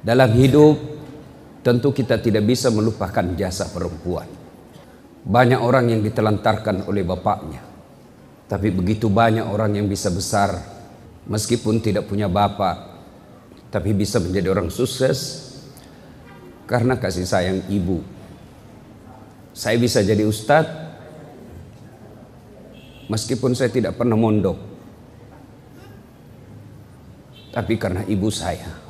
Dalam hidup tentu kita tidak bisa melupakan jasa perempuan. Banyak orang yang ditelantarkan oleh bapaknya, tapi begitu banyak orang yang bisa besar meskipun tidak punya bapak, tapi bisa menjadi orang sukses karena kasih sayang ibu. Saya bisa jadi ustadz meskipun saya tidak pernah mondok, tapi karena ibu saya.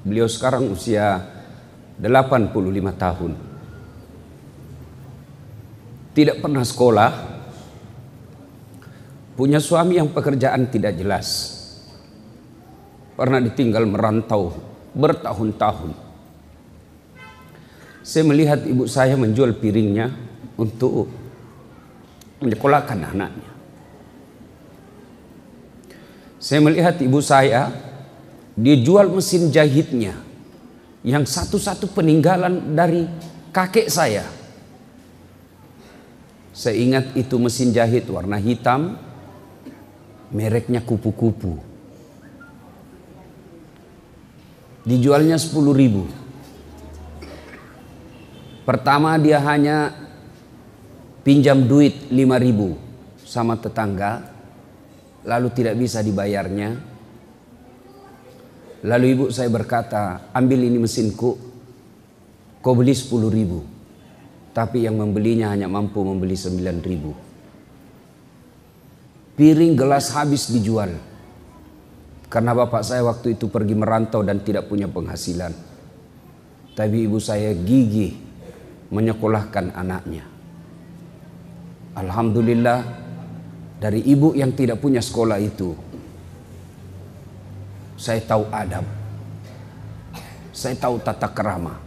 Beliau sekarang usia 85 tahun. Tidak pernah sekolah. Punya suami yang pekerjaan tidak jelas. Pernah ditinggal merantau bertahun-tahun. Saya melihat ibu saya menjual piringnya untuk menyekolahkan anaknya. Saya melihat ibu saya, dia jual mesin jahitnya yang satu-satu peninggalan dari kakek saya. Saya ingat itu mesin jahit warna hitam, mereknya kupu-kupu. Dijualnya 10.000. Pertama dia hanya pinjam duit 5.000 sama tetangga, lalu tidak bisa dibayarnya. Lalu ibu saya berkata, ambil ini mesinku, kau beli 10.000. Tapi yang membelinya hanya mampu membeli 9.000. Piring gelas habis dijual. Karena bapak saya waktu itu pergi merantau dan tidak punya penghasilan. Tapi ibu saya gigih menyekolahkan anaknya. Alhamdulillah, dari ibu yang tidak punya sekolah itu, saya tahu adab. Saya tahu tata kerama.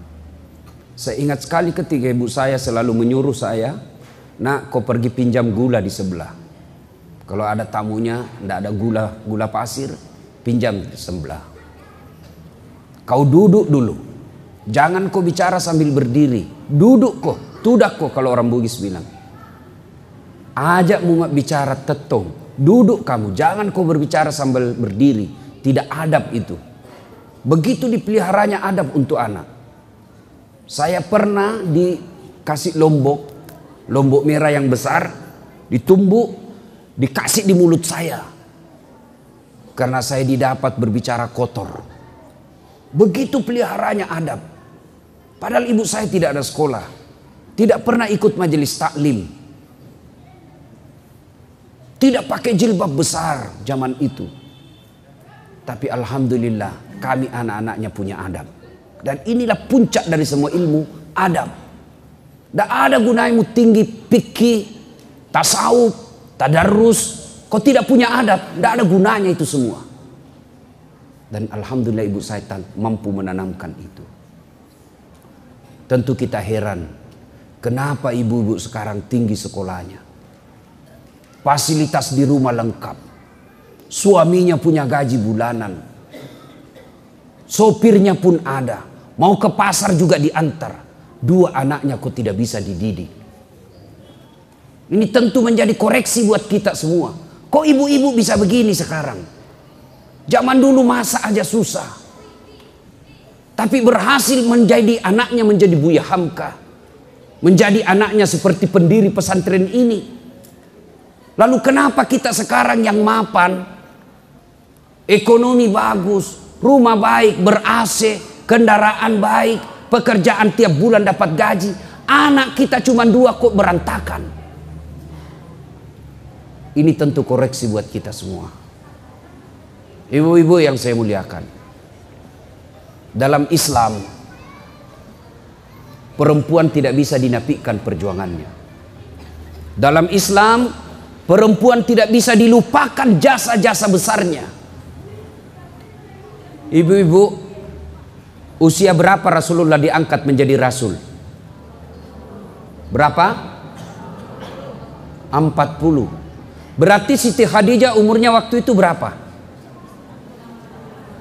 Saya ingat sekali ketika ibu saya selalu menyuruh saya, nak kau pergi pinjam gula di sebelah. Kalau ada tamunya, tidak ada gula pasir, pinjam di sebelah. Kau duduk dulu. Jangan kau bicara sambil berdiri. Duduk kau, tudak kau kalau orang Bugis bilang. Ajak mumat bicara tetong. Duduk kamu, jangan kau berbicara sambil berdiri. Tidak adab itu. Begitu dipeliharanya adab untuk anak. Saya pernah dikasih lombok merah yang besar, ditumbuk, dikasih di mulut saya. Karena saya didapat berbicara kotor. Begitu peliharanya adab. Padahal ibu saya tidak ada sekolah. Tidak pernah ikut majelis taklim. Tidak pakai jilbab besar zaman itu. Tapi alhamdulillah kami anak-anaknya punya adab. Dan inilah puncak dari semua ilmu, adab. Tidak ada gunanya tinggi fikih, tasawuf, tadarrus. Kau tidak punya adab, tidak ada gunanya itu semua. Dan alhamdulillah ibu saya mampu menanamkan itu. Tentu kita heran, kenapa ibu-ibu sekarang tinggi sekolahnya. Fasilitas di rumah lengkap. Suaminya punya gaji bulanan. Sopirnya pun ada. Mau ke pasar juga diantar. 2 anaknya kok tidak bisa dididik. Ini tentu menjadi koreksi buat kita semua. Kok ibu-ibu bisa begini sekarang? Zaman dulu masa aja susah. Tapi berhasil menjadi anaknya menjadi Buya Hamka. Menjadi anaknya seperti pendiri pesantren ini. Lalu kenapa kita sekarang yang mapan? Ekonomi bagus, rumah baik, ber-AC, kendaraan baik, pekerjaan tiap bulan dapat gaji. Anak kita cuma 2 kok berantakan. Ini tentu koreksi buat kita semua. Ibu-ibu yang saya muliakan. Dalam Islam, perempuan tidak bisa dinafikan perjuangannya. Dalam Islam, perempuan tidak bisa dilupakan jasa-jasa besarnya. Ibu-ibu, usia berapa Rasulullah diangkat menjadi Rasul? Berapa? 40. Berarti Siti Khadijah umurnya waktu itu berapa?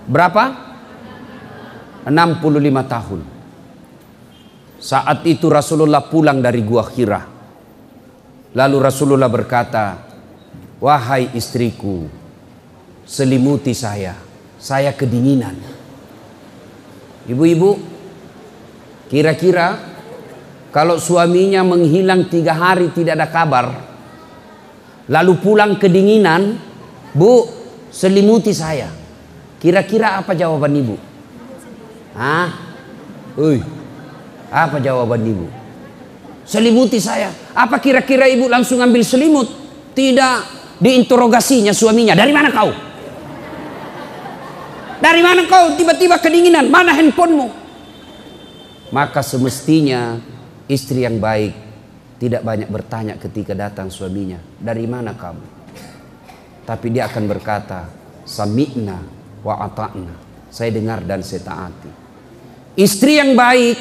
Berapa? 65 tahun. Saat itu Rasulullah pulang dari Gua Hira. Lalu Rasulullah berkata, wahai istriku, selimuti saya saya kedinginan. Ibu-ibu, kira-kira kalau suaminya menghilang 3 hari tidak ada kabar, lalu pulang kedinginan, Bu, selimuti saya. Kira-kira apa jawaban ibu? Hah? Apa jawaban ibu? Selimuti saya. Apa kira-kira ibu langsung ambil selimut? Tidak, diinterogasinya suaminya. Dari mana kau? Dari mana kau tiba-tiba kedinginan? Mana handphonemu? Maka semestinya istri yang baik tidak banyak bertanya ketika datang suaminya, dari mana kamu? Tapi dia akan berkata, sami'na wa ata'na. Saya dengar dan saya taati. Istri yang baik,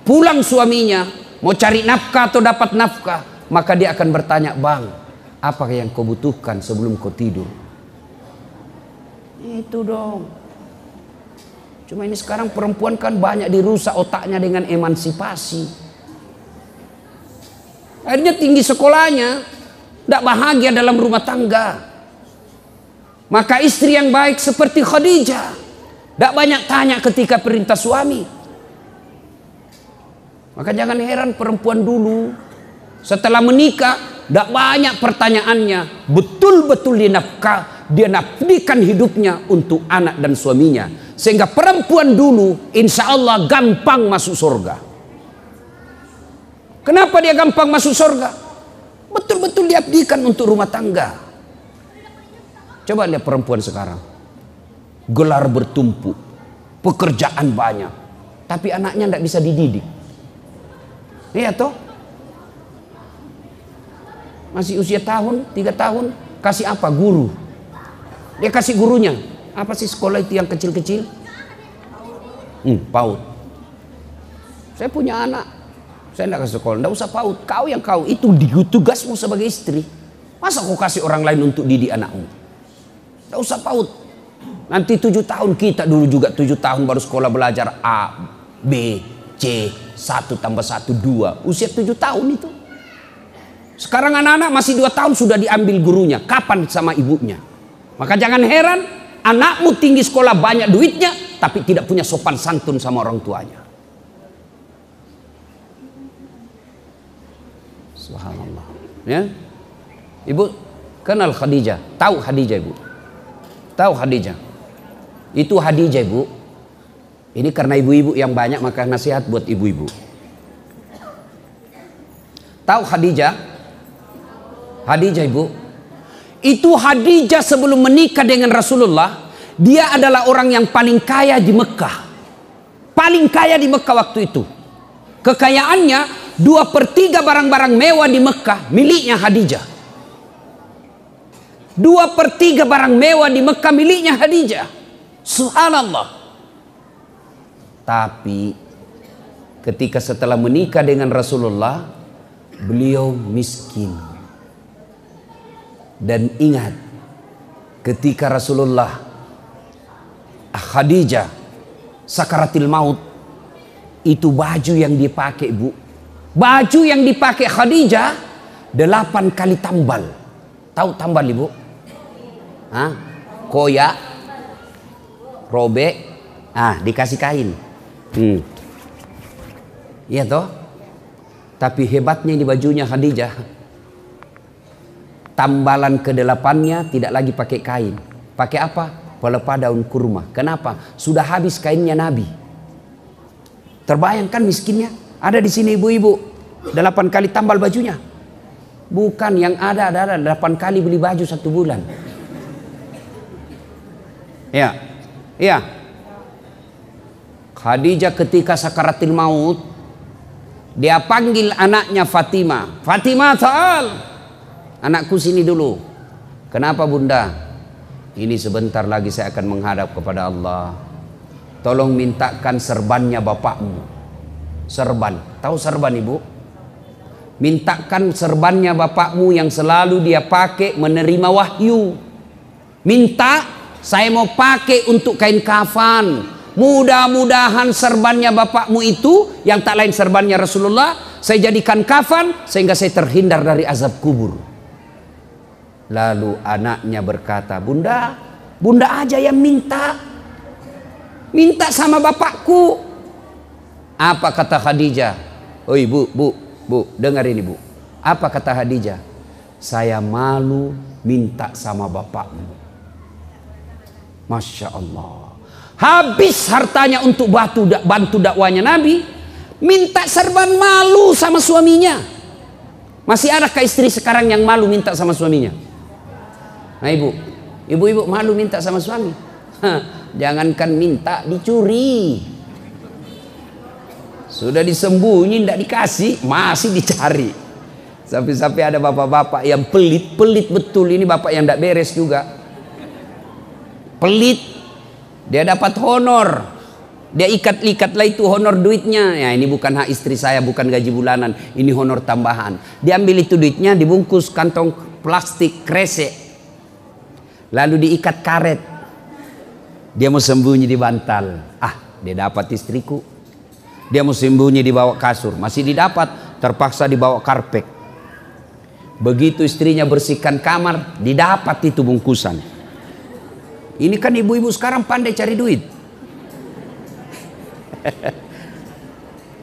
pulang suaminya mau cari nafkah atau dapat nafkah, maka dia akan bertanya, bang, apa yang kau butuhkan sebelum kau tidur? Itu dong. Cuma ini sekarang perempuan kan banyak dirusak otaknya dengan emansipasi. Akhirnya tinggi sekolahnya, tidak bahagia dalam rumah tangga. Maka istri yang baik seperti Khadijah, tidak banyak tanya ketika perintah suami. Maka jangan heran perempuan dulu setelah menikah tidak banyak pertanyaannya, betul-betul dia nafdikan hidupnya untuk anak dan suaminya, sehingga perempuan dulu insya Allah gampang masuk surga. Kenapa dia gampang masuk surga? Betul-betul diabdikan untuk rumah tangga. Coba lihat perempuan sekarang, gelar bertumpuk, pekerjaan banyak, tapi anaknya tidak bisa dididik. Iya toh? Masih usia 3 tahun, kasih apa? Guru. Dia kasih gurunya. Apa sih sekolah itu yang kecil-kecil? PAUD. Saya punya anak, saya tidak kasih sekolah, tidak usah PAUD. Kau itu tugasmu sebagai istri. Masa kau kasih orang lain untuk didik anakmu? Tidak usah PAUD. Nanti 7 tahun, kita dulu juga 7 tahun baru sekolah belajar A, B, C, 1 tambah 1, 2. Usia 7 tahun itu. Sekarang anak-anak masih 2 tahun sudah diambil gurunya. Kapan sama ibunya? Maka jangan heran anakmu tinggi sekolah banyak duitnya, tapi tidak punya sopan santun sama orang tuanya. Subhanallah. Ya? Ibu kenal Khadijah? Tahu Khadijah ibu? Tahu Khadijah? Itu Khadijah ibu. Ini karena ibu-ibu yang banyak maka nasihat buat ibu-ibu. Tahu Khadijah? Khadijah ibu. Itu Khadijah sebelum menikah dengan Rasulullah, dia adalah orang yang paling kaya di Mekah. Paling kaya di Mekah waktu itu. Kekayaannya 2/3 barang-barang mewah di Mekah miliknya Khadijah. 2/3 barang mewah di Mekah miliknya Khadijah. Subhanallah. Tapi ketika setelah menikah dengan Rasulullah, beliau miskin. Dan ingat, ketika Rasulullah Khadijah sakaratil maut, itu baju yang dipakai bu, baju yang dipakai Khadijah 8 kali tambal. Tahu tambal ibu? Hah? Koyak, robek, dikasih kain. Iya toh? Tapi hebatnya di bajunya Khadijah, tambalan ke-8-nya tidak lagi pakai kain. Pakai apa? Pelepah daun kurma. Kenapa? Sudah habis kainnya Nabi. Terbayangkan miskinnya? Ada di sini ibu-ibu 8 kali tambal bajunya. Bukan, yang ada 8 kali beli baju 1 bulan. Ya. Iya. Khadijah ketika sakaratil maut, dia panggil anaknya Fatimah. Fatimah, ta'al. Anakku sini dulu. Kenapa bunda? Ini sebentar lagi saya akan menghadap kepada Allah. Tolong mintakan serbannya bapakmu. Serban. Tahu serban ibu? Mintakan serbannya bapakmu yang selalu dia pakai menerima wahyu. Minta, saya mau pakai untuk kain kafan. Mudah-mudahan serbannya bapakmu itu, yang tak lain serbannya Rasulullah, saya jadikan kafan sehingga saya terhindar dari azab kubur. Lalu anaknya berkata, bunda aja yang minta. minta sama bapakku. Apa kata Khadijah? Oi bu, dengar ini bu. Apa kata Khadijah? Saya malu minta sama bapakmu. Masya Allah. Habis hartanya untuk bantu dakwanya Nabi, minta serban malu sama suaminya. Masih adakah istri sekarang yang malu minta sama suaminya? Nah ibu malu minta sama suami. Jangankan minta, dicuri. Sudah disembunyi, tidak dikasih, masih dicari. Sampai-sampai ada bapak-bapak yang pelit betul. Ini bapak yang tidak beres juga. Pelit. Dia dapat honor. Dia ikat-ikat lah itu honor duitnya. Ya ini bukan hak istri saya, bukan gaji bulanan. Ini honor tambahan. Dia ambil itu duitnya, dibungkus kantong plastik kresek. Lalu diikat karet. Dia mau sembunyi di bantal. Dia dapat istriku. Dia mau sembunyi di bawah kasur. Masih didapat. Terpaksa dibawa karpet. Begitu istrinya bersihkan kamar, didapat itu bungkusan. Ini kan ibu-ibu sekarang pandai cari duit.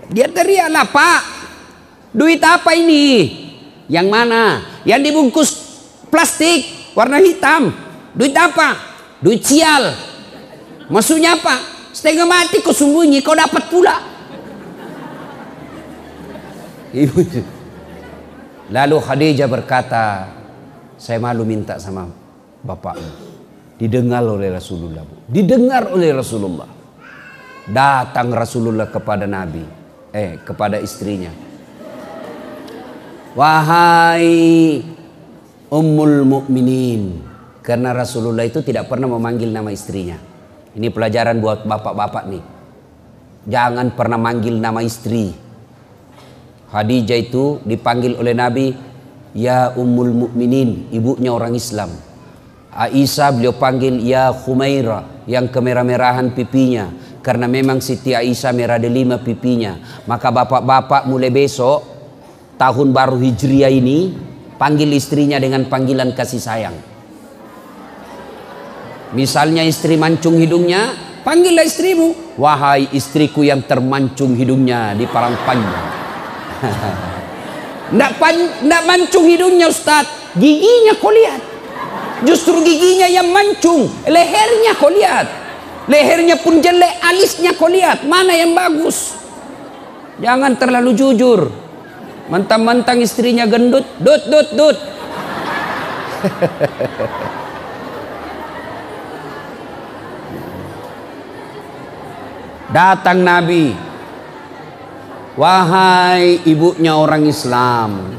Dia teriak lah, Pak, duit apa ini? Yang mana? Yang dibungkus plastik warna hitam. Duit apa? Duit sial. Maksudnya apa? Setengah mati kau sembunyi, kau dapat pula. Lalu Khadijah berkata, saya malu minta sama bapakmu. Didengar oleh Rasulullah. Didengar oleh Rasulullah. Datang Rasulullah kepada Nabi, kepada istrinya. Wahai Ummul Mukminin. Karena Rasulullah itu tidak pernah memanggil nama istrinya. Ini pelajaran buat bapak-bapak nih. Jangan pernah manggil nama istri. Khadijah itu dipanggil oleh Nabi, ya Ummul Mukminin, ibunya orang Islam. Aisyah beliau panggil ya Khumairah, yang kemerah-merahan pipinya. Karena memang Siti Aisyah merah delima pipinya. Maka bapak-bapak mulai besok tahun baru Hijriah ini panggil istrinya dengan panggilan kasih sayang. Misalnya istri mancung hidungnya, panggillah istrimu, wahai istriku yang termancung hidungnya di parang panjang. Nggak mancung hidungnya Ustaz, giginya kau lihat. Justru giginya yang mancung, lehernya kau lihat. Lehernya pun jelek, alisnya kau lihat. Mana yang bagus? Jangan terlalu jujur. Mentang-mentang istrinya gendut, dut. Datang Nabi, wahai ibunya orang Islam,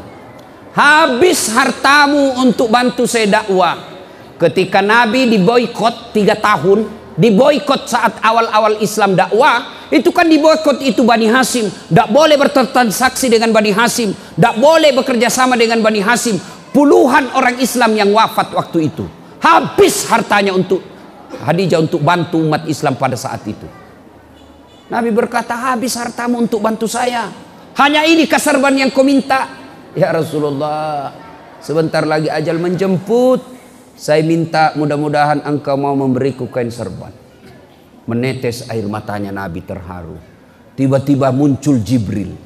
habis hartamu untuk bantu saya dakwah. Ketika Nabi diboikot 3 tahun, diboikot saat awal-awal Islam dakwah, itu kan diboikot itu Bani Hashim. Tidak boleh bertransaksi dengan Bani Hashim, tidak boleh bekerja sama dengan Bani Hashim. Puluhan orang Islam yang wafat waktu itu. Habis hartanya untuk Khadijah untuk bantu umat Islam pada saat itu. Nabi berkata, habis hartamu untuk bantu saya. Hanya ini serban yang kau minta. Ya Rasulullah, sebentar lagi ajal menjemput. Saya minta mudah-mudahan engkau mau memberiku kain serban. Menetes air matanya Nabi terharu. Tiba-tiba muncul Jibril.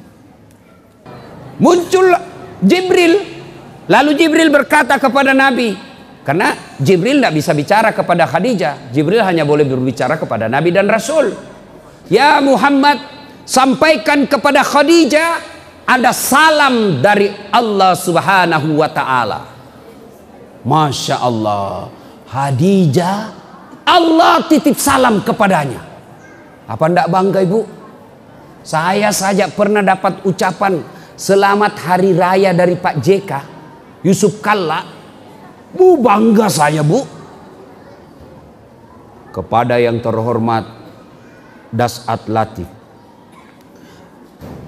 Lalu Jibril berkata kepada Nabi. Karena Jibril tidak bisa bicara kepada Khadijah. Jibril hanya boleh berbicara kepada Nabi dan Rasul. Ya Muhammad, sampaikan kepada Khadijah ada salam dari Allah Subhanahu wa ta'ala. Masya Allah, Khadijah, Allah titip salam kepadanya. Apa ndak bangga ibu? Saya saja pernah dapat ucapan selamat hari raya dari Pak JK Yusuf Kalla. Bu, bangga saya bu. Kepada yang terhormat Dasat Latif,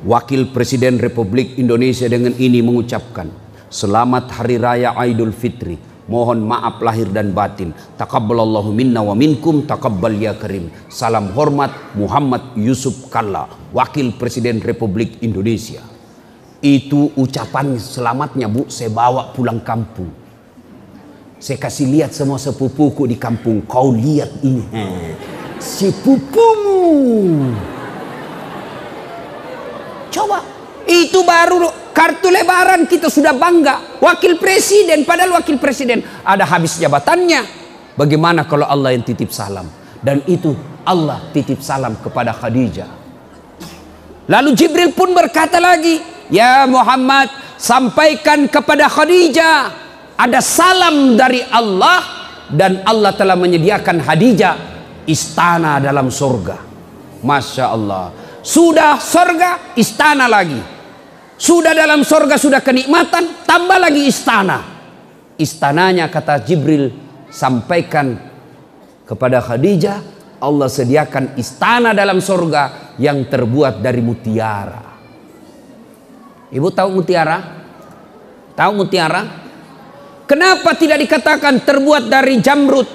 Wakil Presiden Republik Indonesia, dengan ini mengucapkan selamat hari raya Idul Fitri. Mohon maaf lahir dan batin. Taqabbalallahu minna wa minkum, taqabbal ya karim. Salam hormat Muhammad Yusuf Kalla, Wakil Presiden Republik Indonesia. Itu ucapan selamatnya bu, saya bawa pulang kampung. Saya kasih lihat semua sepupuku di kampung. Kau lihat ini. sepupumu. Coba, itu baru kartu lebaran kita sudah bangga. Wakil presiden, padahal wakil presiden ada habis jabatannya. Bagaimana kalau Allah yang titip salam? Dan itu Allah titip salam kepada Khadijah. Lalu Jibril pun berkata lagi, ya Muhammad, sampaikan kepada Khadijah ada salam dari Allah, dan Allah telah menyediakan Khadijah istana dalam surga. Masya Allah. Sudah surga, istana lagi. Sudah dalam surga, sudah kenikmatan, tambah lagi istana. Istananya, kata Jibril, sampaikan kepada Khadijah, Allah sediakan istana dalam surga yang terbuat dari mutiara. Ibu tahu mutiara? Tahu mutiara? Kenapa tidak dikatakan terbuat dari jamrud,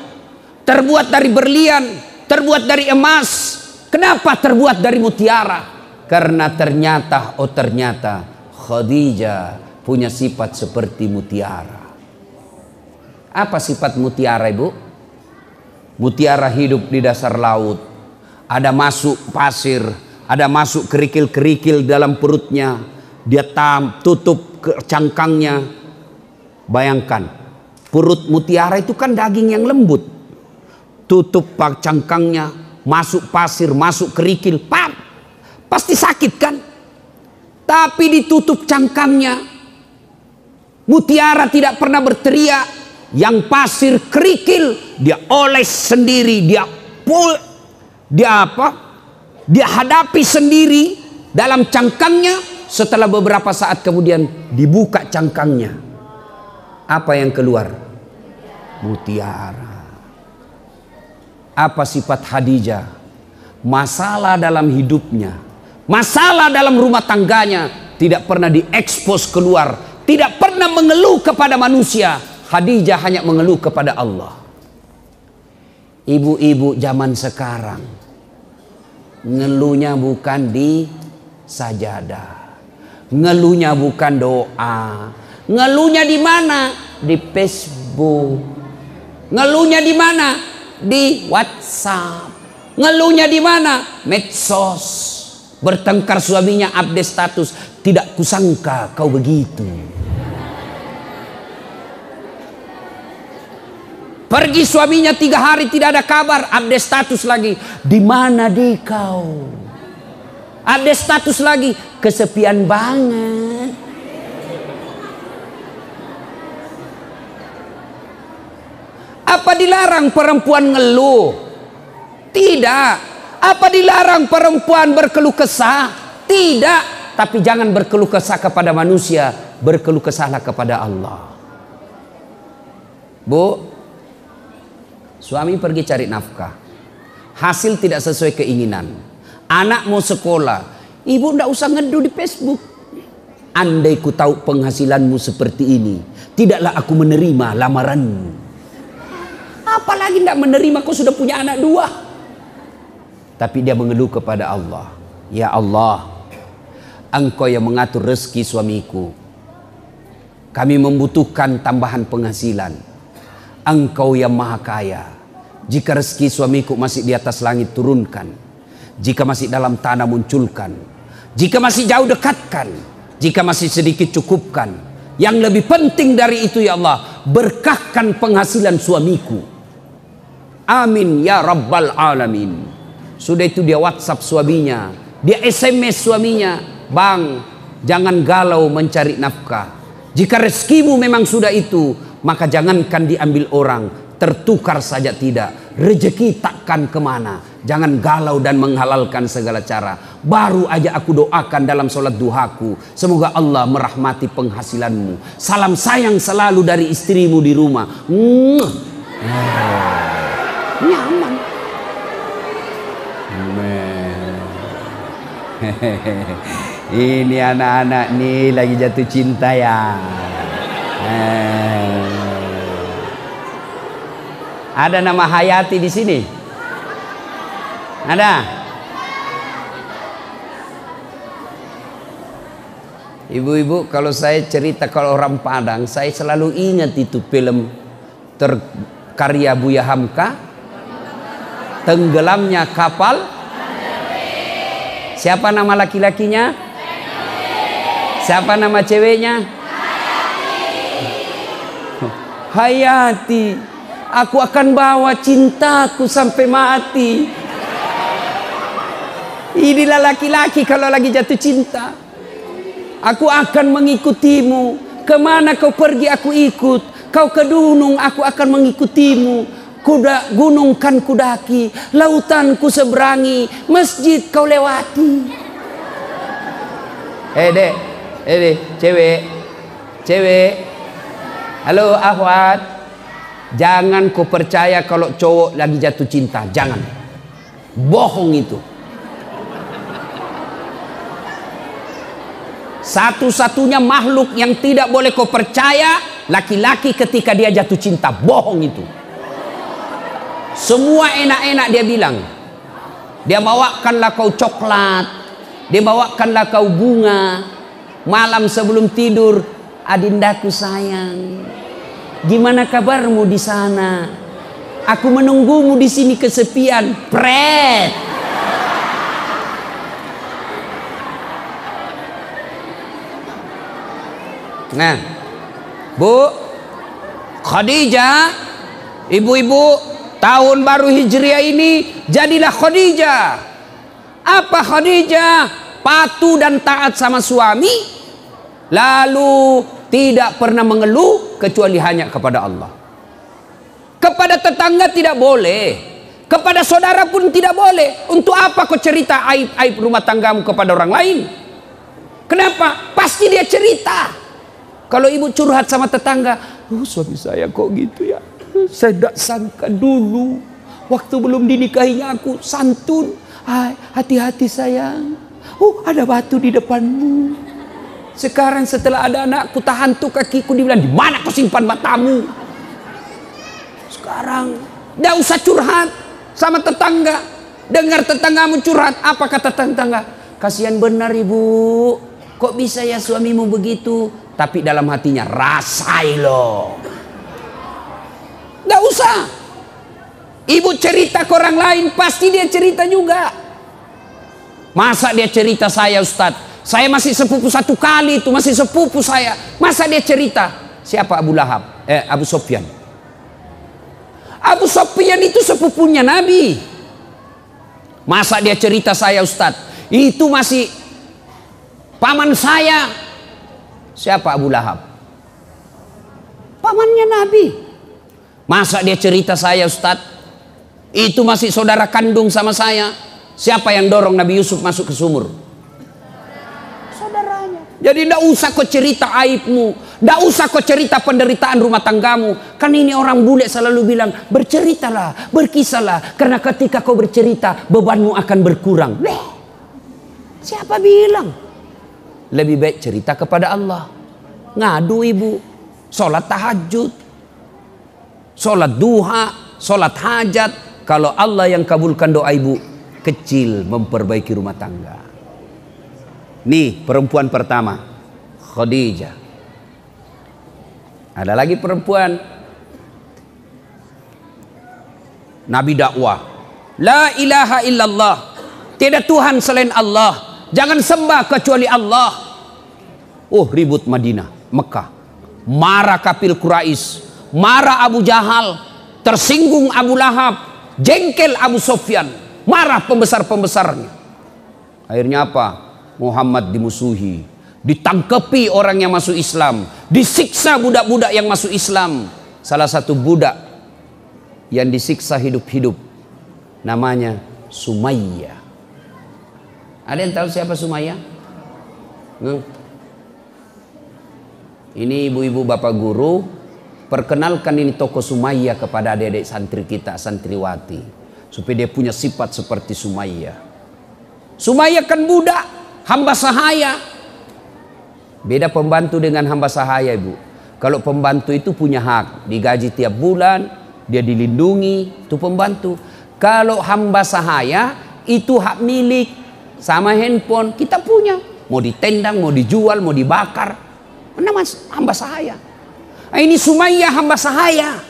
terbuat dari berlian, terbuat dari emas? Kenapa terbuat dari mutiara? Karena ternyata Khadijah punya sifat seperti mutiara. Apa sifat mutiara, Ibu? Mutiara hidup di dasar laut. Ada masuk pasir, ada masuk kerikil-kerikil dalam perutnya. Dia tutup cangkangnya. Bayangkan, perut mutiara itu kan daging yang lembut. Tutup cangkangnya, masuk pasir, masuk kerikil, pasti sakit kan? Tapi ditutup cangkangnya. Mutiara tidak pernah berteriak. Yang pasir kerikil dia oles sendiri, dia hadapi sendiri dalam cangkangnya. Setelah beberapa saat kemudian dibuka cangkangnya. Apa yang keluar? Mutiara. Apa sifat Khadijah? Masalah dalam hidupnya, masalah dalam rumah tangganya tidak pernah diekspos keluar, tidak pernah mengeluh kepada manusia. Khadijah hanya mengeluh kepada Allah. Ibu-ibu zaman sekarang ngeluhnya bukan di sajadah, ngeluhnya bukan doa, ngeluhnya di mana? Di Facebook. Ngeluhnya di mana? Di WhatsApp. Ngeluhnya di mana? Medsos. Bertengkar suaminya update status. Tidak kusangka kau begitu. Pergi suaminya 3 hari tidak ada kabar, update status lagi. Di mana di kau? Update status lagi, kesepian banget. Apa dilarang perempuan ngeluh? Tidak. Apa dilarang perempuan berkeluh kesah? Tidak. Tapi jangan berkeluh kesah kepada manusia, berkeluh kesahlah kepada Allah. Bu, suami pergi cari nafkah, hasil tidak sesuai keinginan. Anak mau sekolah, ibu tidak usah ngeduh di Facebook. Andai ku tahu penghasilanmu seperti ini, tidaklah aku menerima lamaranmu. Apalagi tidak menerima, kau sudah punya anak 2. Tapi dia mengeluh kepada Allah. Ya Allah, Engkau yang mengatur rezeki suamiku. Kami membutuhkan tambahan penghasilan. Engkau yang maha kaya. Jika rezeki suamiku masih di atas langit, turunkan. Jika masih dalam tanah, munculkan. Jika masih jauh, dekatkan. Jika masih sedikit, cukupkan. Yang lebih penting dari itu, ya Allah, berkahkan penghasilan suamiku. Amin ya rabbal alamin. Sudah itu dia WhatsApp suaminya, dia SMS suaminya, bang, jangan galau mencari nafkah. Jika rezekimu memang sudah itu, maka jangankan diambil orang, tertukar saja tidak. Rezeki takkan kemana. Jangan galau dan menghalalkan segala cara. Baru aja aku doakan dalam sholat duhaku, semoga Allah merahmati penghasilanmu. Salam sayang selalu dari istrimu di rumah. Nyaman. Ini anak-anak nih lagi jatuh cinta ya. Ada nama Hayati di sini? Ada? Ibu-ibu, kalau saya cerita kalau orang Padang, saya selalu ingat itu film karya Buya Hamka. tenggelamnya kapal. Siapa nama laki-lakinya? Siapa nama ceweknya? Hayati. Aku akan bawa cintaku sampai mati. Inilah laki-laki kalau lagi jatuh cinta. Aku akan mengikutimu. Kemana kau pergi aku ikut. Kau ke gunung aku akan mengikutimu. Gunung kan kudaki, lautan ku seberangi, masjid kau lewati. Dek, cewek. Halo Ahwat. Jangan kau percaya kalau cowok lagi jatuh cinta, jangan. Bohong itu. Satu-satunya makhluk yang tidak boleh kau percaya laki-laki ketika dia jatuh cinta, bohong itu. Semua enak-enak dia bilang. Dia bawakanlah kau coklat, dia bawakanlah kau bunga. Malam sebelum tidur, adindaku sayang, gimana kabarmu di sana? Aku menunggumu di sini kesepian. Pret. Nah, Bu Khadijah, ibu-ibu tahun baru Hijriah ini jadilah Khadijah. Apa Khadijah? Patuh dan taat sama suami, lalu tidak pernah mengeluh kecuali hanya kepada Allah. Kepada tetangga tidak boleh, kepada saudara pun tidak boleh. Untuk apa kau cerita aib-aib rumah tanggamu kepada orang lain? Kenapa? Pasti dia cerita. Kalau ibu curhat sama tetangga, suami saya kok gitu ya, saya tidak sangka dulu waktu belum dinikahinya aku santun. Hati-hati sayang, ada batu di depanmu. Sekarang setelah ada anakku tahan tuh kakiku, dibilang di mana kau simpan matamu? Sekarang tidak usah curhat sama tetangga. Dengar tetanggamu curhat, apa kata tetangga? Kasihan benar ibu, kok bisa ya suamimu begitu? Tapi dalam hatinya, rasai loh. Tidak usah. Ibu cerita ke orang lain, pasti dia cerita juga. Masa dia cerita saya Ustadz? Saya masih sepupu satu kali itu, masih sepupu saya. Masa dia cerita? Siapa Abu Lahab? Abu Sofyan. Abu Sofyan itu sepupunya Nabi. Masa dia cerita saya Ustadz? Itu masih paman saya. Siapa Abu Lahab? Pamannya Nabi. Masa dia cerita saya Ustadz? Itu masih saudara kandung sama saya. Siapa yang dorong Nabi Yusuf masuk ke sumur? Saudaranya. Jadi tidak usah kau cerita aibmu, tidak usah kau cerita penderitaan rumah tanggamu. Kan ini orang bule selalu bilang, berceritalah, berkisahlah, karena ketika kau bercerita bebanmu akan berkurang. Siapa bilang? Lebih baik cerita kepada Allah. Ngadu ibu, sholat tahajud, sholat duha, sholat hajat. Kalau Allah yang kabulkan doa ibu, kecil memperbaiki rumah tangga. Nih perempuan pertama, Khadijah. Ada lagi perempuan, Nabi dakwah, la ilaha illallah, tiada Tuhan selain Allah, jangan sembah kecuali Allah. Ribut Madinah, Mekah, marah kafir Quraisy, marah Abu Jahal, tersinggung Abu Lahab, jengkel Abu Sofyan, marah pembesar-pembesarnya. Akhirnya apa? Muhammad dimusuhi, ditangkepi orang yang masuk Islam, disiksa budak-budak yang masuk Islam. Salah satu budak yang disiksa hidup-hidup namanya Sumayyah. Ada yang tahu siapa Sumayyah? Ini ibu-ibu bapak guru, perkenalkan ini tokoh Sumayyah kepada adik-adik santri kita, santriwati, supaya dia punya sifat seperti Sumayyah. Sumayyah kan budak, hamba sahaya. Beda pembantu dengan hamba sahaya ibu. Kalau pembantu itu punya hak, digaji tiap bulan, dia dilindungi, itu pembantu. Kalau hamba sahaya itu hak milik, sama handphone kita punya, mau ditendang, mau dijual, mau dibakar, nama hamba sahaya. Ini Sumayyah hamba sahaya,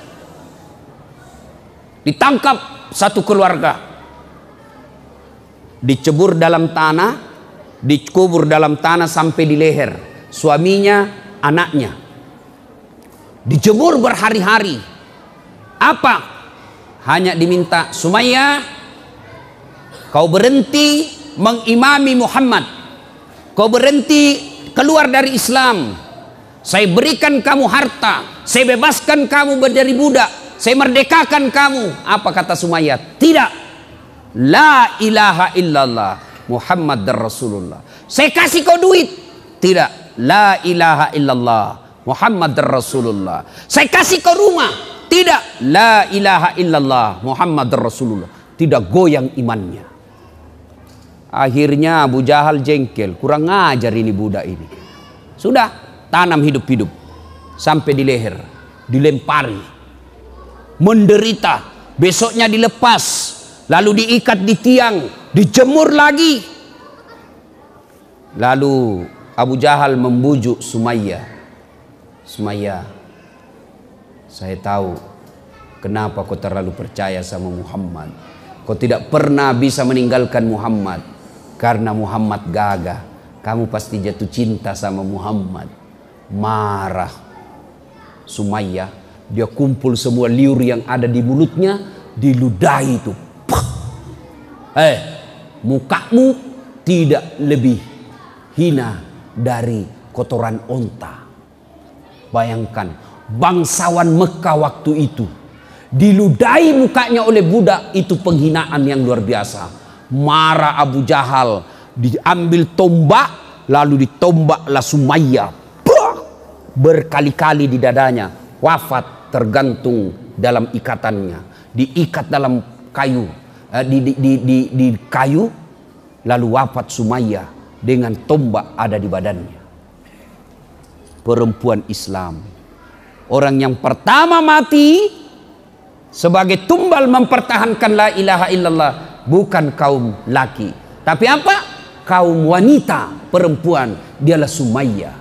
ditangkap satu keluarga. Dicebur dalam tanah, dikubur dalam tanah sampai di leher. Suaminya, anaknya. Dijemur berhari-hari. Apa? Hanya diminta, Sumayyah, kau berhenti mengimami Muhammad. Kau berhenti keluar dari Islam. Saya berikan kamu harta. Saya bebaskan kamu dari budak. Saya merdekakan kamu. Apa kata Sumayyah? Tidak. La ilaha illallah Muhammad dan Rasulullah. Saya kasih kau duit. Tidak. La ilaha illallah Muhammad dan Rasulullah. Saya kasih kau rumah. Tidak. La ilaha illallah Muhammad dan Rasulullah. Tidak goyang imannya. Akhirnya Abu Jahal jengkel. Kurang ngajar ini budak ini. Sudah, tanam hidup-hidup. Sampai di leher. Dilempari. Menderita. Besoknya dilepas. Lalu diikat di tiang. Dijemur lagi. Lalu Abu Jahal membujuk Sumayyah. Sumayyah, saya tahu kenapa kau terlalu percaya sama Muhammad. Kau tidak pernah bisa meninggalkan Muhammad. Karena Muhammad gagah. Kamu pasti jatuh cinta sama Muhammad. Marah Sumayyah. Dia kumpul semua liur yang ada di mulutnya. Diludahi itu. Mukamu tidak lebih hina dari kotoran onta. Bayangkan, bangsawan Mekah waktu itu diludahi mukanya oleh budak, itu penghinaan yang luar biasa. Marah Abu Jahal, diambil tombak, lalu ditombaklah Sumayyah. Berkali-kali di dadanya, wafat tergantung dalam ikatannya, diikat dalam kayu, di kayu, lalu wafat Sumayyah dengan tombak ada di badannya. Perempuan Islam, orang yang pertama mati sebagai tumbal mempertahankan la ilaha illallah, bukan kaum laki, tapi apa? Kaum wanita, perempuan, dialah Sumayyah.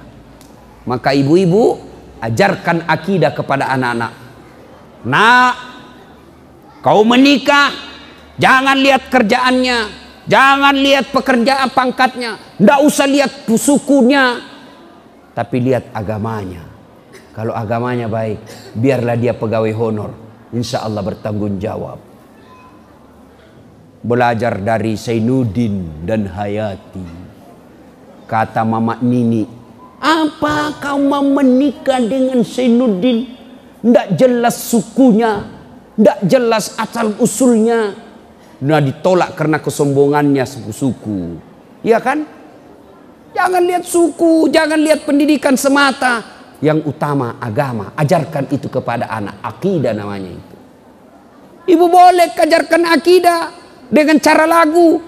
Maka ibu-ibu, ajarkan akidah kepada anak-anak. Nak, kau menikah, jangan lihat kerjaannya, jangan lihat pekerjaan pangkatnya, ndak usah lihat sukunya, tapi lihat agamanya. Kalau agamanya baik, biarlah dia pegawai honor, insya Allah bertanggung jawab. Belajar dari Zainuddin dan Hayati. Kata Mama Nini, apa kau mau menikah dengan Zainuddin? Ndak jelas sukunya, ndak jelas asal usulnya. Nah, ditolak karena kesombongannya suku. Iya kan? Jangan lihat suku, jangan lihat pendidikan semata. Yang utama agama. Ajarkan itu kepada anak. Akidah namanya itu. Ibu boleh ajarkan akidah dengan cara lagu.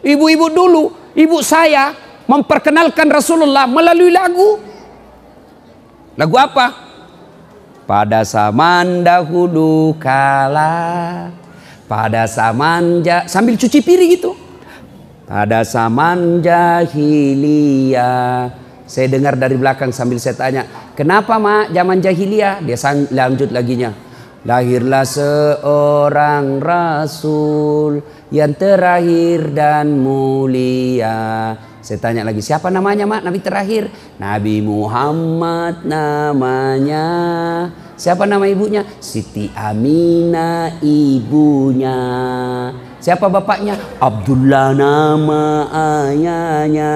Ibu-ibu dulu, ibu saya memperkenalkan Rasulullah melalui lagu. Lagu apa? Pada zaman dahulu kala, pada zaman sambil cuci piring gitu. Pada zaman jahiliyah. Saya dengar dari belakang sambil saya tanya, kenapa mak zaman jahiliyah? Dia lanjut laginya. Lahirlah seorang rasul yang terakhir dan mulia. Saya tanya lagi, siapa namanya mak nabi terakhir? Nabi Muhammad namanya. Siapa nama ibunya? Siti Aminah ibunya. Siapa bapaknya? Abdullah nama ayahnya.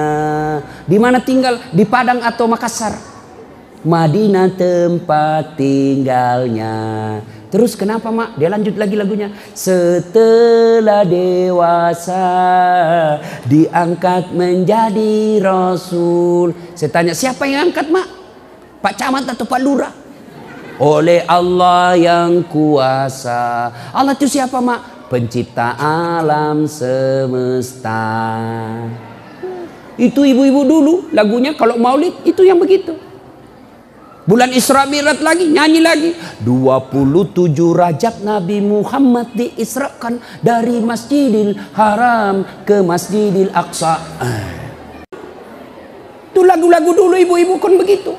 Di mana tinggal? Di Padang atau Makassar? Madinah tempat tinggalnya. Terus kenapa mak? Dia lanjut lagi lagunya. Setelah dewasa diangkat menjadi rasul. Saya tanya, siapa yang angkat mak? Pak Camat atau Pak Lurah? Oleh Allah yang kuasa. Allah itu siapa mak? Pencipta alam semesta. Itu ibu-ibu dulu lagunya kalau maulid itu yang begitu. Bulan Isra Mi'raj lagi, nyanyi lagi. 27 Rajab Nabi Muhammad diisrakan dari Masjidil Haram ke Masjidil Aqsa. Itu lagu-lagu dulu ibu-ibu kan begitu.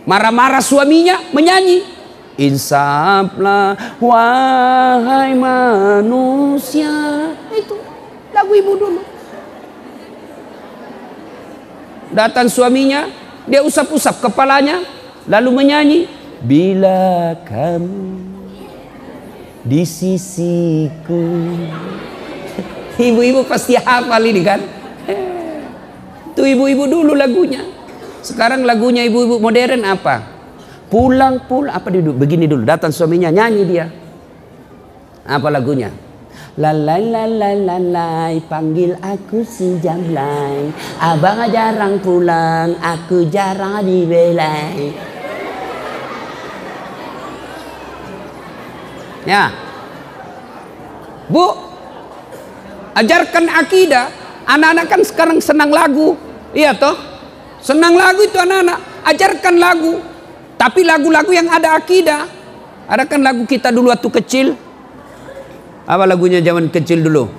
Marah-marah suaminya menyanyi. Insaflah wahai manusia. Itu lagu ibu dulu. Datang suaminya, dia usap-usap kepalanya, lalu menyanyi, bila kamu di sisiku. Ibu-ibu pasti hafal ini kan. Itu ibu-ibu dulu lagunya. Sekarang lagunya ibu-ibu modern apa? Pulang, apa duduk begini dulu, datang suaminya nyanyi dia. Apa lagunya? Lalai lalai lalai, panggil aku si Jamblay. Abang jarang pulang, aku jarang dibelai. Ya, Bu, ajarkan akidah. Anak-anak kan sekarang senang lagu, iya toh? Senang lagu itu anak-anak. Ajarkan lagu. Tapi lagu-lagu yang ada akidah. Ada kan lagu kita dulu waktu kecil. Apa lagunya zaman kecil dulu?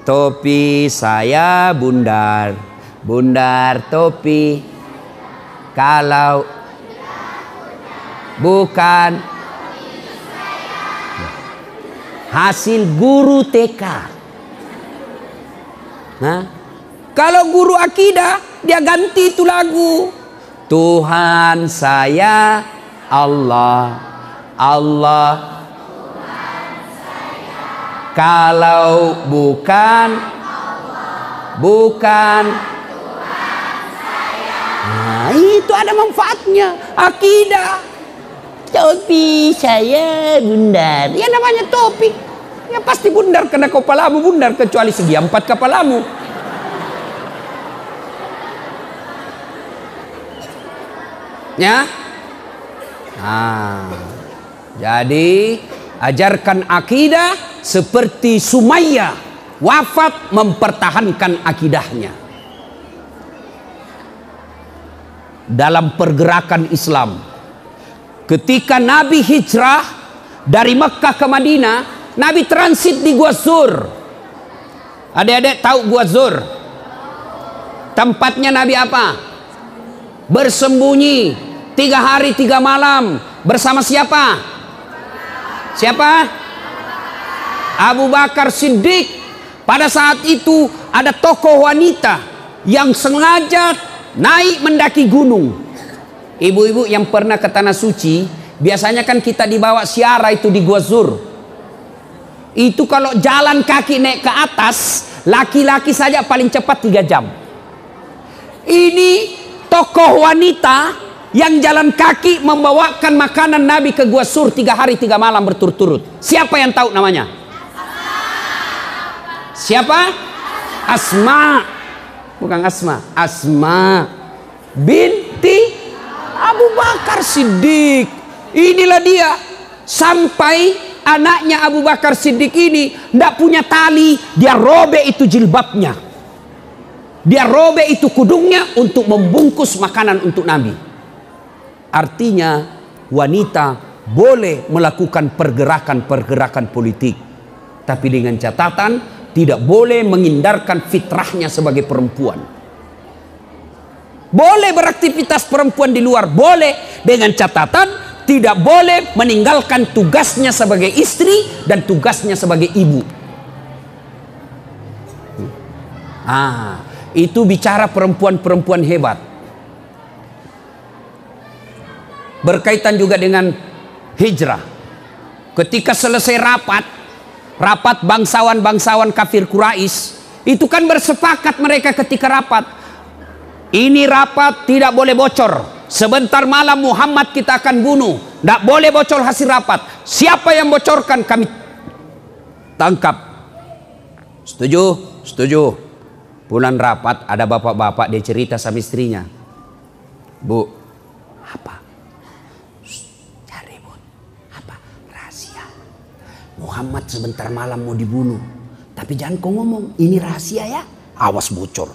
Topi saya bundar, bundar topi. Kalau bukan hasil guru TK. Nah, kalau guru akidah dia ganti itu lagu. Tuhan saya Allah, Allah. Kalau bukan bukan. Nah, itu ada manfaatnya. Akidah. Topi saya bundar. Ya namanya topi. Ya pasti bundar karena kepalamu bundar, kecuali segi 4 kepalamu. Ya. Nah, jadi ajarkan akidah seperti Sumayyah wafat mempertahankan akidahnya. Dalam pergerakan Islam, ketika Nabi hijrah dari Mekah ke Madinah, Nabi transit di Gua Zur. Adik-adik tahu Gua Zur? Tempatnya Nabi apa? Bersembunyi 3 hari 3 malam bersama siapa? Siapa? Abu Bakar Siddiq. Pada saat itu ada tokoh wanita yang sengaja naik mendaki gunung. Ibu-ibu yang pernah ke Tanah Suci, biasanya kan kita dibawa siara itu di Gua Zur. Itu kalau jalan kaki naik ke atas, laki-laki saja paling cepat 3 jam. Ini tokoh wanita yang jalan kaki membawakan makanan Nabi ke Gua Zur 3 hari 3 malam berturut-turut. Siapa yang tahu namanya? Siapa? Asma. Bukan Asma. Asma binti Abu Bakar Siddiq. Inilah dia. Sampai anaknya Abu Bakar Siddiq ini tidak punya tali, dia robek itu jilbabnya. Dia robek itu kudungnya untuk membungkus makanan untuk Nabi. Artinya wanita boleh melakukan pergerakan-pergerakan politik, tapi dengan catatan tidak boleh menghindarkan fitrahnya sebagai perempuan. Boleh beraktivitas perempuan di luar, boleh, dengan catatan tidak boleh meninggalkan tugasnya sebagai istri dan tugasnya sebagai ibu. Itu bicara perempuan-perempuan hebat. Berkaitan juga dengan hijrah. Ketika selesai rapat bangsawan-bangsawan kafir Quraisy, itu kan bersepakat mereka ketika rapat. Ini rapat tidak boleh bocor. Sebentar malam Muhammad kita akan bunuh. Tidak boleh bocor hasil rapat. Siapa yang bocorkan kami tangkap. Setuju? Setuju. Pulang rapat ada bapak-bapak, dia cerita sama istrinya. Bu, apa? Cari bu. Apa? Rahasia. Muhammad sebentar malam mau dibunuh. Tapi jangan kau ngomong, ini rahasia ya. Awas bocor.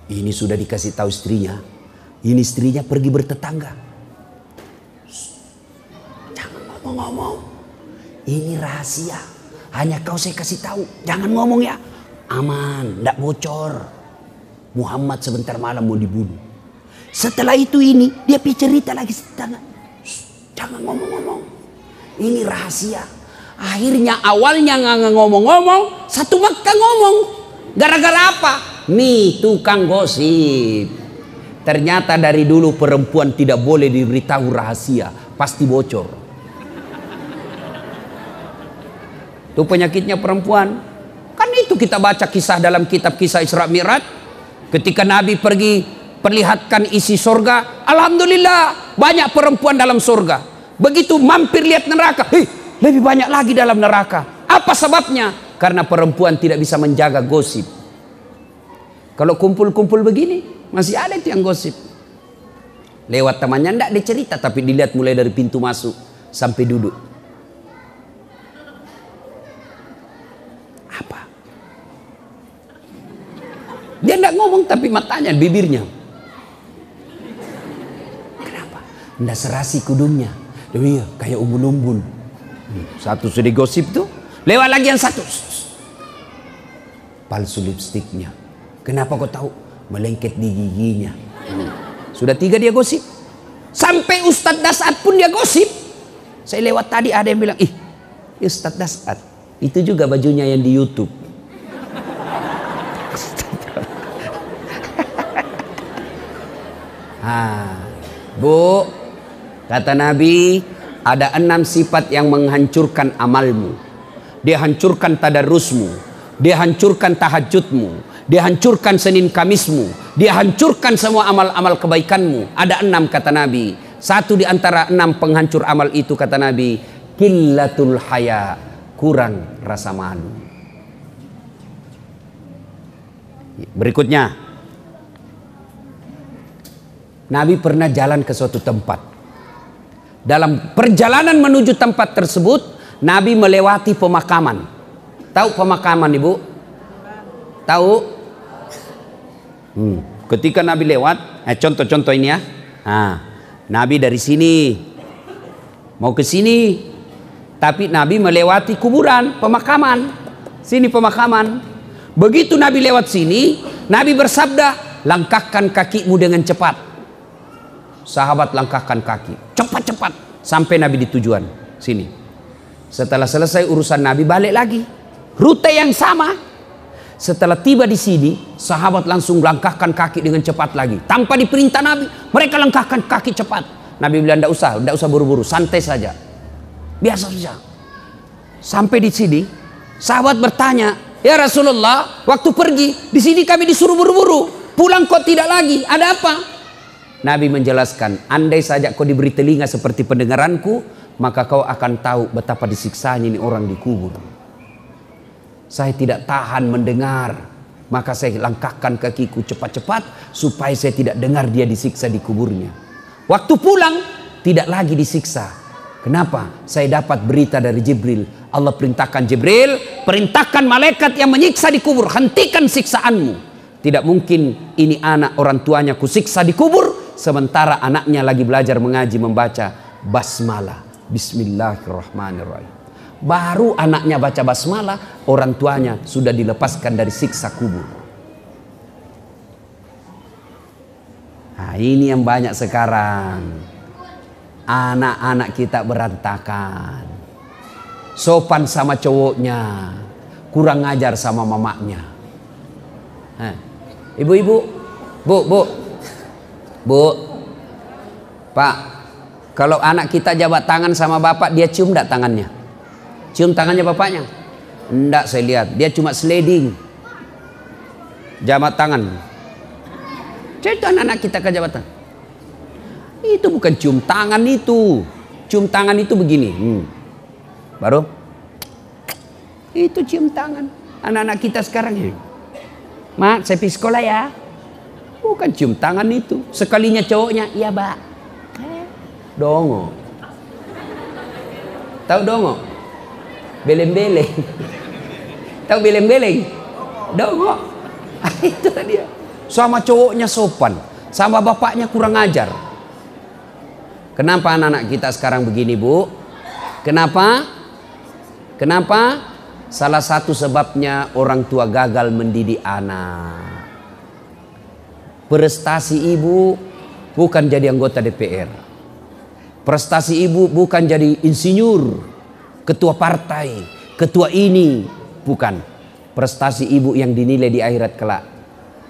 Ini sudah dikasih tahu istrinya. Ini istrinya pergi bertetangga. Jangan ngomong-ngomong. Ini rahasia. Hanya kau saya kasih tahu. Jangan ngomong ya. Aman, tidak bocor. Muhammad sebentar malam mau dibunuh. Setelah itu ini dia cerita lagi, jangan ngomong-ngomong. Ini rahasia. Akhirnya awalnya nggak ngomong-ngomong, satu Makkah ngomong. Gara-gara apa? Nih tukang gosip. Ternyata dari dulu perempuan tidak boleh diberitahu rahasia, pasti bocor. Itu penyakitnya perempuan. Kan itu kita baca kisah dalam kitab kisah Isra Mi'raj. Ketika Nabi pergi perlihatkan isi surga, alhamdulillah banyak perempuan dalam surga. Begitu mampir lihat neraka, lebih banyak lagi dalam neraka. Apa sebabnya? Karena perempuan tidak bisa menjaga gosip. Kalau kumpul-kumpul begini, masih ada itu yang gosip. Lewat temannya enggak dia cerita, tapi dilihat mulai dari pintu masuk sampai duduk. Apa? Dia enggak ngomong tapi matanya, bibirnya. Kenapa? Enggak serasi kudungnya. Iya, kayak umbun-umbun. Satu sudah gosip tuh, lewat lagi yang satu. Palsu lipstiknya. Kenapa kau tahu? Melengket di giginya. Sudah 3 dia gosip. Sampai Ustadz Dasat pun dia gosip. Saya lewat tadi ada yang bilang, Ustadz Dasat itu juga bajunya yang di YouTube. Bu, kata Nabi, ada 6 sifat yang menghancurkan amalmu. Dia hancurkan tadarusmu, dia hancurkan tahajudmu, dia hancurkan Senin Kamismu, dia hancurkan semua amal-amal kebaikanmu. Ada 6 kata Nabi. Satu di antara 6 penghancur amal itu kata Nabi, qillatul haya, kurang rasa malu. Berikutnya, Nabi pernah jalan ke suatu tempat. Dalam perjalanan menuju tempat tersebut, Nabi melewati pemakaman. Tahu pemakaman, Ibu? Tahu? Ketika Nabi lewat, contoh-contoh ini ya. Nabi dari sini mau ke sini, tapi Nabi melewati kuburan, pemakaman. Sini pemakaman. Begitu Nabi lewat sini, Nabi bersabda, langkahkan kakimu dengan cepat. Sahabat langkahkan kaki, cepat-cepat sampai Nabi di tujuan sini. Setelah selesai urusan Nabi balik lagi, rute yang sama. Setelah tiba di sini, sahabat langsung langkahkan kaki dengan cepat lagi, tanpa diperintah Nabi. Mereka langkahkan kaki cepat. Nabi bilang, tidak usah buru-buru, santai saja, biasa saja. Sampai di sini, sahabat bertanya, ya Rasulullah, waktu pergi di sini kami disuruh buru-buru, pulang kok tidak lagi, ada apa? Nabi menjelaskan, andai saja kau diberi telinga seperti pendengaranku, maka kau akan tahu betapa disiksanya ini orang di kubur. Saya tidak tahan mendengar, maka saya langkahkan kakiku cepat-cepat supaya saya tidak dengar dia disiksa di kuburnya. Waktu pulang tidak lagi disiksa. Kenapa? Saya dapat berita dari Jibril. Allah perintahkan Jibril, perintahkan malaikat yang menyiksa di kubur, hentikan siksaanmu. Tidak mungkin ini anak orang tuanya kusiksa di kubur, sementara anaknya lagi belajar mengaji membaca basmalah, bismillahirrahmanirrahim. Baru anaknya baca basmalah, orang tuanya sudah dilepaskan dari siksa kubur. Nah, ini yang banyak sekarang. Anak-anak kita berantakan. Sopan sama cowoknya, kurang ngajar sama mamanya. Ibu-ibu, Bu, Pak, kalau anak kita jabat tangan sama bapak, dia cium enggak tangannya? Cium tangannya bapaknya? Enggak, saya lihat. Dia cuma sliding. Jabat tangan. Itu anak-anak kita ke jabatan. Itu bukan cium tangan itu. Cium tangan itu begini. Baru. Itu cium tangan. Anak-anak kita sekarang ini. Mak, saya pergi sekolah ya. Bukan cium tangan itu. Sekalinya cowoknya, iya Mbak. Dongo. Tahu dongo? Beleng-beleng. Tahu beleng-beleng? Dongo. Itu dia. Sama cowoknya sopan, sama bapaknya kurang ajar. Kenapa anak-anak kita sekarang begini, Bu? Kenapa? Kenapa? Salah satu sebabnya orang tua gagal mendidik anak. Prestasi ibu bukan jadi anggota DPR. Prestasi ibu bukan jadi insinyur, ketua partai, ketua ini. Bukan. Prestasi ibu yang dinilai di akhirat kelak,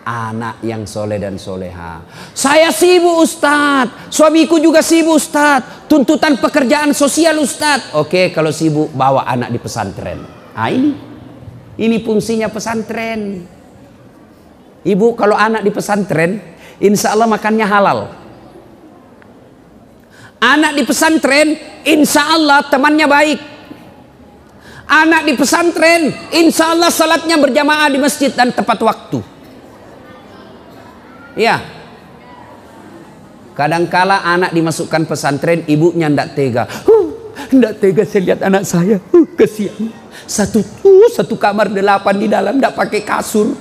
anak yang soleh dan soleha. Saya sibuk Ustadz, suamiku juga sibuk Ustadz, tuntutan pekerjaan sosial Ustadz. Oke, kalau sibuk bawa anak di pesantren. Ah, ini fungsinya pesantren. Ibu kalau anak di pesantren, insya Allah makannya halal. Anak di pesantren, insya Allah temannya baik. Anak di pesantren, insya Allah salatnya berjamaah di masjid dan tepat waktu. Ya, kadangkala anak dimasukkan pesantren, ibunya ndak tega. Ndak tega saya lihat anak saya, kesian. Satu kamar 8 di dalam, ndak pakai kasur,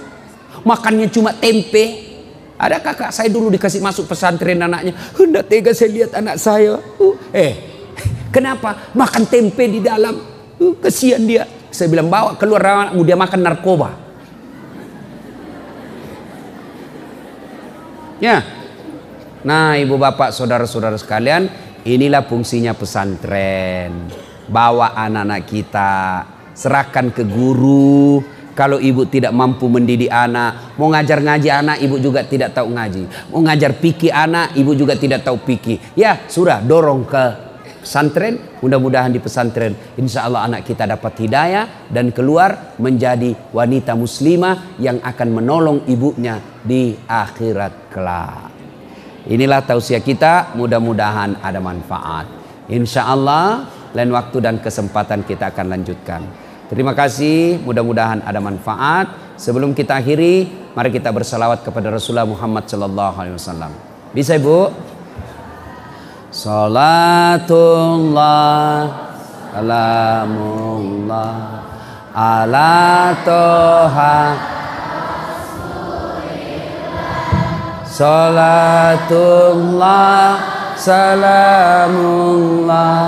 makannya cuma tempe. Ada kakak saya dulu dikasih masuk pesantren anaknya, ndak tega saya lihat anak saya. Kenapa? Makan tempe di dalam, kesian dia. Saya bilang bawa keluar anakmu, dia makan narkoba. Ya. Nah, ibu bapak saudara-saudara sekalian, inilah fungsinya pesantren. Bawa anak-anak kita, serahkan ke guru. Kalau ibu tidak mampu mendidik anak, mau ngajar ngaji anak, ibu juga tidak tahu ngaji. Mau ngajar fikih anak, ibu juga tidak tahu fikih. Ya, sudah dorong ke pesantren. Mudah-mudahan di pesantren insya Allah anak kita dapat hidayah dan keluar menjadi wanita muslimah yang akan menolong ibunya di akhirat kelak. Inilah tausiah kita, mudah-mudahan ada manfaat. Insya Allah lain waktu dan kesempatan kita akan lanjutkan. Terima kasih, mudah-mudahan ada manfaat. Sebelum kita akhiri, mari kita bersalawat kepada Rasulullah Muhammad sallallahu alaihi wasallam. Bisa Ibu? Salatullah salamullah ala toha. Salatullah salamullah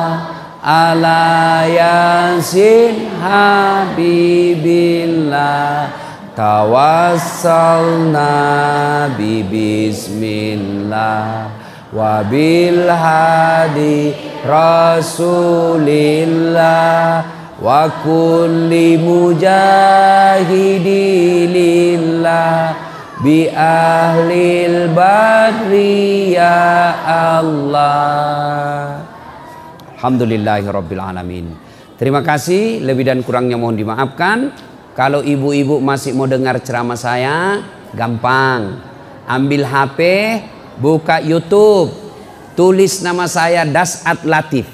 ala yasin habibillah tawassalna bismillah wabil hadi rasulillah wa kulli mujahidilillah bi ahlil badri ya Allah. Alhamdulillahirabbil alamin. Terima kasih, lebih dan kurangnya mohon dimaafkan. Kalau ibu-ibu masih mau dengar ceramah saya, gampang. Ambil HP, buka YouTube, tulis nama saya Dasat Latif.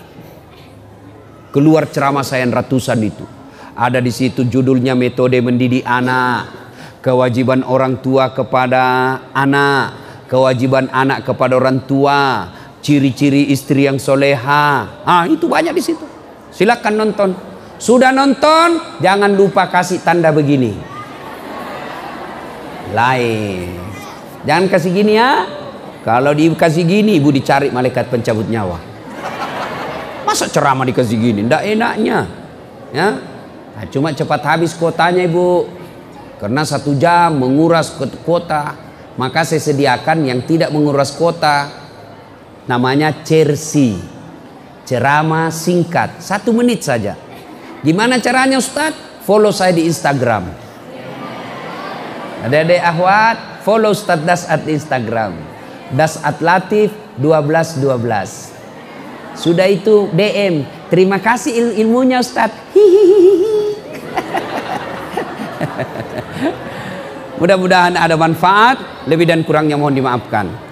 Keluar ceramah saya ratusan itu. Ada di situ judulnya metode mendidik anak, kewajiban orang tua kepada anak, kewajiban anak kepada orang tua, ciri-ciri istri yang soleha. Itu banyak di situ. Silakan nonton. Sudah nonton, jangan lupa kasih tanda begini. Like. Jangan kasih gini ya. Kalau dikasih gini, ibu dicari malaikat pencabut nyawa. Masa ceramah dikasih gini? Ndak enaknya. Ya. Nah, cuma cepat habis kuotanya ibu. Karena 1 jam menguras kuota. Maka saya sediakan yang tidak menguras kuota. Namanya cersi, ceramah singkat 1 menit saja. Gimana caranya Ustadz? Follow saya di Instagram. Adek-adek akhwat, follow Ustadz Dasat di Instagram. Dasat Latif 1212. Sudah itu DM, terima kasih ilmunya Ustadz. Mudah-mudahan ada manfaat, lebih dan kurangnya mohon dimaafkan.